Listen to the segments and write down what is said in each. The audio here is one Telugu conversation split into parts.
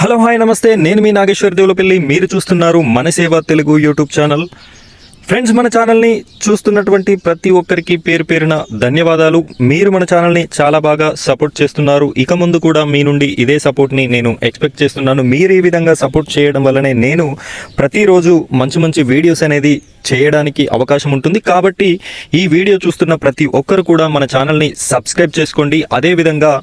హలో హాయ్ నమస్తే, నేను మీ నాగేశ్వర్ దేవులపల్లి. మీరు చూస్తున్నారు మన సేవ తెలుగు యూట్యూబ్ ఛానల్. ఫ్రెండ్స్, మన ఛానల్ని చూస్తున్నటువంటి ప్రతి ఒక్కరికి పేరు పేరున ధన్యవాదాలు. మీరు మన ఛానల్ని చాలా బాగా సపోర్ట్ చేస్తున్నారు. ఇక ముందు కూడా మీ నుండి ఇదే సపోర్ట్ని నేను ఎక్స్పెక్ట్ చేస్తున్నాను. మీరు ఈ విధంగా సపోర్ట్ చేయడం వల్లనే నేను ప్రతిరోజు మంచి మంచి వీడియోస్ అనేది చేయడానికి అవకాశం ఉంటుంది. కాబట్టి ఈ వీడియో చూస్తున్న ప్రతి ఒక్కరు కూడా మన ఛానల్ని సబ్స్క్రైబ్ చేసుకోండి. అదేవిధంగా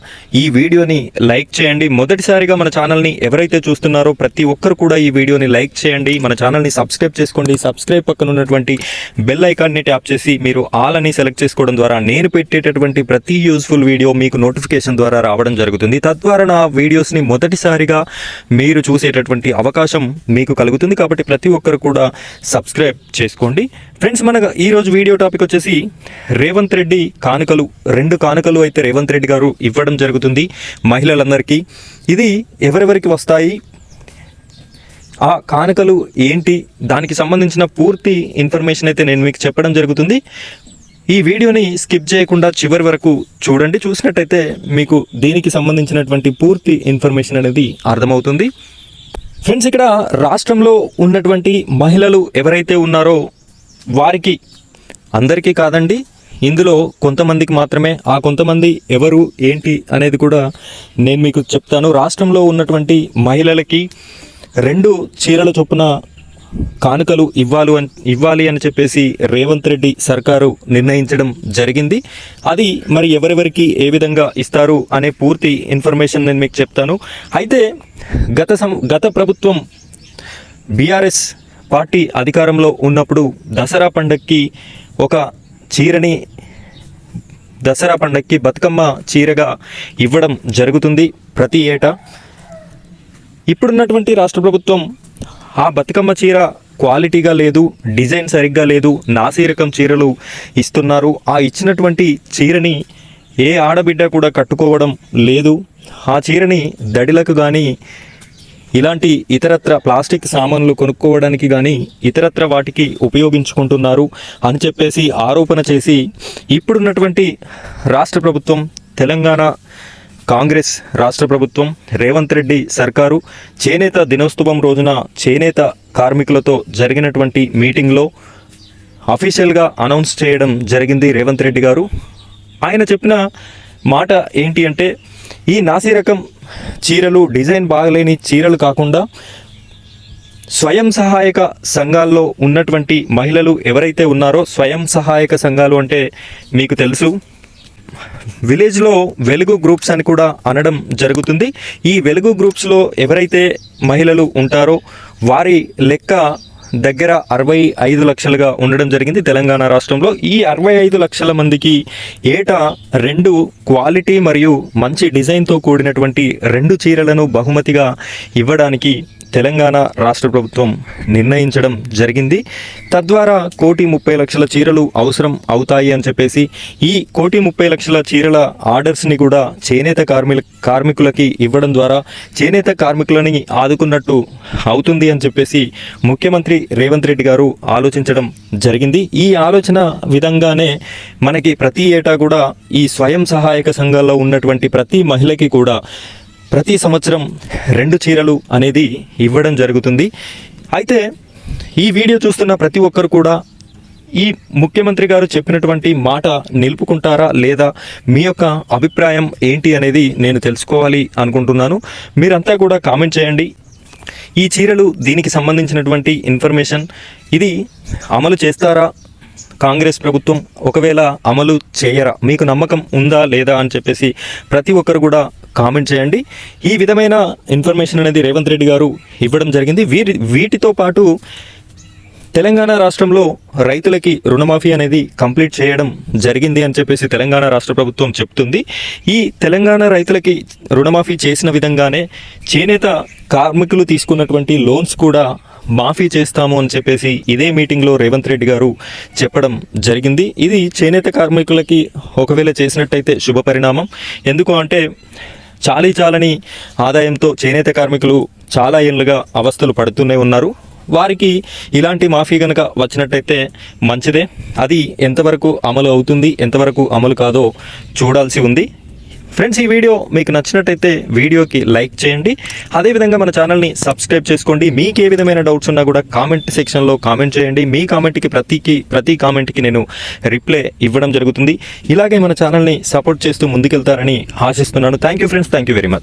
ఈ వీడియోని లైక్ చేయండి. మొదటిసారిగా మన ఛానల్ని ఎవరైతే చూస్తున్నారో ప్రతి ఒక్కరు కూడా ఈ వీడియోని లైక్ చేయండి, మన ఛానల్ని సబ్స్క్రైబ్ చేసుకోండి. సబ్స్క్రైబ్ పక్కన ఉన్నటువంటి బెల్ ఐకాన్ని ట్యాప్ చేసి మీరు ఆల్ అని సెలెక్ట్ చేసుకోవడం ద్వారా నేను పెట్టేటటువంటి ప్రతి యూస్ఫుల్ వీడియో మీకు నోటిఫికేషన్ ద్వారా రావడం జరుగుతుంది. తద్వారా నా వీడియోస్ని మొదటిసారిగా మీరు చూసేటటువంటి అవకాశం మీకు కలుగుతుంది. కాబట్టి ప్రతి ఒక్కరు కూడా సబ్స్క్రైబ్ చేసుకోండి. ఫ్రెండ్స్, మన ఈరోజు వీడియో టాపిక్ వచ్చేసి రేవంత్ రెడ్డి కానుకలు. 2 కానుకలు అయితే రేవంత్ రెడ్డి గారు ఇవ్వడం జరుగుతుంది మహిళలందరికీ. ఇది ఎవరెవరికి వస్తాయి, ఆ కానుకలు ఏంటి, దానికి సంబంధించిన పూర్తి ఇన్ఫర్మేషన్ అయితే నేను మీకు చెప్పడం జరుగుతుంది. ఈ వీడియోని స్కిప్ చేయకుండా చివరి వరకు చూడండి. చూసినట్టయితే మీకు దీనికి సంబంధించినటువంటి పూర్తి ఇన్ఫర్మేషన్ అనేది అర్థమవుతుంది. ఫ్రెండ్స్, ఇక్కడ రాష్ట్రంలో ఉన్నటువంటి మహిళలు ఎవరైతే ఉన్నారో వారికి, అందరికీ కాదండి, ఇందులో కొంతమందికి మాత్రమే. ఆ కొంతమంది ఎవరు ఏంటి అనేది కూడా నేను మీకు చెప్తాను. రాష్ట్రంలో ఉన్నటువంటి మహిళలకి 2 చీరల చొప్పున కానుకలు ఇవ్వాలి అని చెప్పేసి రేవంత్ రెడ్డి సర్కారు నిర్ణయించడం జరిగింది. అది మరి ఎవరెవరికి ఏ విధంగా ఇస్తారు అనే పూర్తి ఇన్ఫర్మేషన్ నేను మీకు చెప్తాను. అయితే గత ప్రభుత్వం బీఆర్ఎస్ పార్టీ అధికారంలో ఉన్నప్పుడు దసరా పండగకి ఒక చీరని, దసరా పండగకి బతుకమ్మ చీరగా ఇవ్వడం జరుగుతుంది ప్రతి ఏటా. ఇప్పుడున్నటువంటి రాష్ట్ర ప్రభుత్వం ఆ బతుకమ్మ చీర క్వాలిటీగా లేదు, డిజైన్ సరిగ్గా లేదు, నాసిరకం చీరలు ఇస్తున్నారు. ఆ ఇచ్చినటువంటి చీరని ఏ ఆడబిడ్డ కూడా కట్టుకోవడం లేదు. ఆ చీరని దడిలకు కానీ, ఇలాంటి ఇతరత్ర ప్లాస్టిక్ సామాన్లు కొనుక్కోవడానికి కానీ ఇతరత్ర వాటికి ఉపయోగించుకుంటున్నారు అని చెప్పేసి ఆరోపణ చేసి ఇప్పుడున్నటువంటి రాష్ట్ర ప్రభుత్వం, తెలంగాణ కాంగ్రెస్ రాష్ట్ర ప్రభుత్వం, రేవంత్ రెడ్డి సర్కారు చేనేత దినోత్సవం రోజున చేనేత కార్మికులతో జరిగినటువంటి మీటింగ్లో అఫీషియల్గా అనౌన్స్ చేయడం జరిగింది రేవంత్ రెడ్డి గారు. ఆయన చెప్పిన మాట ఏంటి అంటే, ఈ నాసిరకం చీరలు, డిజైన్ బాగలేని చీరలు కాకుండా స్వయం సహాయక సంఘాల్లో ఉన్నటువంటి మహిళలు ఎవరైతే ఉన్నారో, స్వయం సహాయక సంఘాలు అంటే మీకు తెలుసు, విలేజ్లో వెలుగు గ్రూప్స్ అని కూడా అనడం జరుగుతుంది. ఈ వెలుగు గ్రూప్స్లో ఎవరైతే మహిళలు ఉంటారో వారి లెక్క దగ్గర 65 లక్షలుగా ఉండడం జరిగింది తెలంగాణ రాష్ట్రంలో. ఈ 65 లక్షల మందికి ఏటా 2 క్వాలిటీ మరియు మంచి డిజైన్తో కూడినటువంటి 2 చీరలను బహుమతిగా ఇవ్వడానికి తెలంగాణ రాష్ట్ర ప్రభుత్వం నిర్ణయించడం జరిగింది. తద్వారా 1,30,00,000 చీరలు అవసరం అవుతాయి అని చెప్పేసి ఈ 1,30,00,000 చీరల ఆర్డర్స్ని కూడా చేనేత కార్మికులకి ఇవ్వడం ద్వారా చేనేత కార్మికులని ఆదుకున్నట్టు అవుతుంది అని చెప్పేసి ముఖ్యమంత్రి రేవంత్ రెడ్డి గారు ఆలోచించడం జరిగింది. ఈ ఆలోచన విధంగానే మనకి ప్రతి ఏటా కూడా ఈ స్వయం సహాయక సంఘాల్లో ఉన్నటువంటి ప్రతి మహిళకి కూడా ప్రతి సంవత్సరం 2 చీరలు అనేది ఇవ్వడం జరుగుతుంది. అయితే ఈ వీడియో చూస్తున్న ప్రతి ఒక్కరు కూడా ఈ ముఖ్యమంత్రి గారు చెప్పినటువంటి మాట నిలుపుకుంటారా లేదా, మీ యొక్క అభిప్రాయం ఏంటి అనేది నేను తెలుసుకోవాలి అనుకుంటున్నాను. మీరంతా కూడా కామెంట్ చేయండి. ఈ చీరలు, దీనికి సంబంధించినటువంటి ఇన్ఫర్మేషన్, ఇది అమలు చేస్తారా కాంగ్రెస్ ప్రభుత్వం? ఒకవేళ అమలు చేయరా, మీకు నమ్మకం ఉందా లేదా అని చెప్పేసి ప్రతి ఒక్కరు కూడా కామెంట్ చేయండి. ఈ విధమైన ఇన్ఫర్మేషన్ అనేది రేవంత్ రెడ్డి గారు ఇవ్వడం జరిగింది. వీటితో పాటు తెలంగాణ రాష్ట్రంలో రైతులకి రుణమాఫీ అనేది కంప్లీట్ చేయడం జరిగింది అని చెప్పేసి తెలంగాణ రాష్ట్ర ప్రభుత్వం చెప్తుంది. ఈ తెలంగాణ రైతులకి రుణమాఫీ చేసిన విధంగానే చేనేత కార్మికులు తీసుకున్నటువంటి లోన్స్ కూడా మాఫీ చేస్తాము అని చెప్పేసి ఇదే మీటింగ్లో రేవంత్ రెడ్డి గారు చెప్పడం జరిగింది. ఇది చేనేత కార్మికులకి ఒకవేళ చేసినట్టయితే శుభ పరిణామం. ఎందుకు అంటే చాలని ఆదాయంతో చేనేత కార్మికులు చాలా ఏళ్ళుగా అవస్థలు పడుతూనే ఉన్నారు. వారికి ఇలాంటి మాఫీ కనుక వచ్చినట్టయితే మంచిదే. అది ఎంతవరకు అమలు అవుతుంది, ఎంతవరకు అమలు కాదో చూడాల్సి ఉంది. ఫ్రెండ్స్, ఈ వీడియో మీకు నచ్చినట్టయితే వీడియోకి లైక్ చేయండి. అదేవిధంగా మన ఛానల్ని సబ్స్క్రైబ్ చేసుకోండి. మీకు ఏ విధమైన డౌట్స్ ఉన్నా కూడా కామెంట్ సెక్షన్లో కామెంట్ చేయండి. మీ కామెంట్కి ప్రతి కామెంట్కి నేను రిప్లై ఇవ్వడం జరుగుతుంది. ఇలాగే మన ఛానల్ని సపోర్ట్ చేస్తూ ముందుకెళ్తారని ఆశిస్తున్నాను. Thank you friends, thank you very much.